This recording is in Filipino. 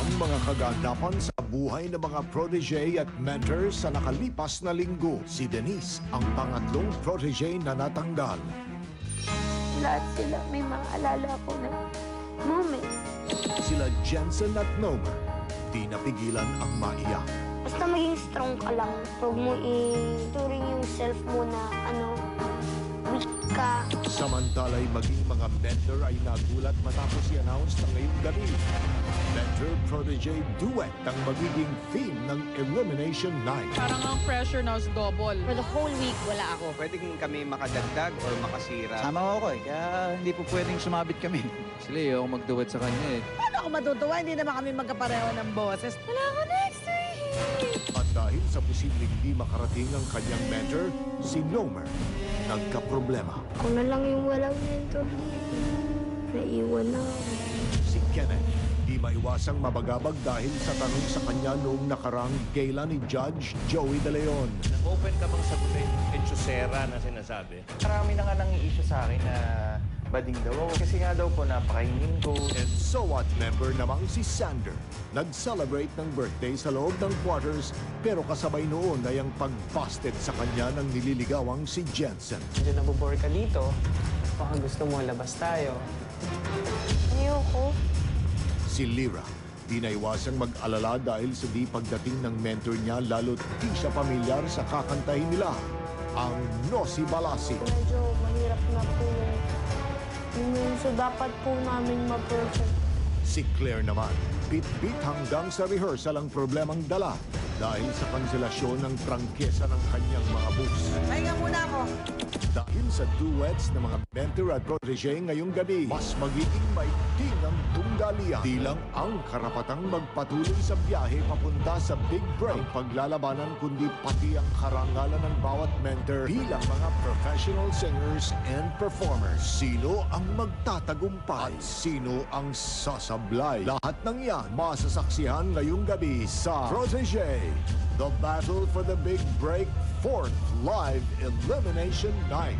ang mga kaganapan sa buhay ng mga protege at mentor sa nakalipas na linggo. Si Denise ang pangatlong protege na natanggal. Lahat sila may maalala ko na moment. Sila Jensen at Nomer, di napigilan ang maiyak. Basta maging strong ka lang. Huwag mo ituring yung self mo na weak ka. Samantala'y maging mga mentor ay nagulat matapos i-announce na ngayong gabi. Mentor-protege duet ang magiging theme ng Elimination Night. Parang ang pressure na is double. For the whole week, wala ako. Pwede kami makadagdag or makasira. Sama ko ako kaya hindi po pwedeng sumabit kami. Sila ako magduwet sa kanya eh. Paano ako matutuwa? Hindi naman kami magkapareho ng boses. Wala ako next week! At dahil sa posibleng di makarating ang kanyang mentor, si Nomer, nagkaproblema. Ako na lang yung walang mentor dito. Naiwan na ako. Si Kenneth, di maiwasang mabagabag dahil sa tanong sa kanya noong nakarang gala ni Judge Joey De Leon. Open ka bang sagutin yung etchosera na sinasabi? Marami na nga nang-i-issue sa akin na bading daw ako. Kasi nga daw po napakaingin ko. And so what member namang si Sander, nag-celebrate ng birthday sa loob ng quarters pero kasabay noon ay ang pag-busted sa kanya ng nililigawang si Jensen. Medyo nabobore ka dito. Baka gusto mo labas tayo. Ayoko. Si Lyra, di naiwasang mag-alala dahil sa di pagdating ng mentor niya lalo't di siya pamilyar sa kakantahin nila, ang Nosy Balasi. Medyo mahirap na po yung so dapat po namin ma-perfect. Si Claire naman, bit-bit hanggang sa rehearsal ang problemang dala dahil sa kanselasyon ng prangkesa ng kanyang mga bus. Pahinga muna ako. Dahil sa duets ng mga mentor at protege ngayong gabi, mas magiging maigting ang tunggalian. Di lang ang karapatang magpatuloy sa biyahe papunta sa big break ang paglalabanan, kundi pati ang karangalan ng bawat mentor bilang mga professional singers and performers. Sino ang magtatagumpay? At sino ang sasablay? Lahat ng yan masasaksihan ngayong gabi sa Protege, The Battle for the Big Break 4th Live Elimination Night.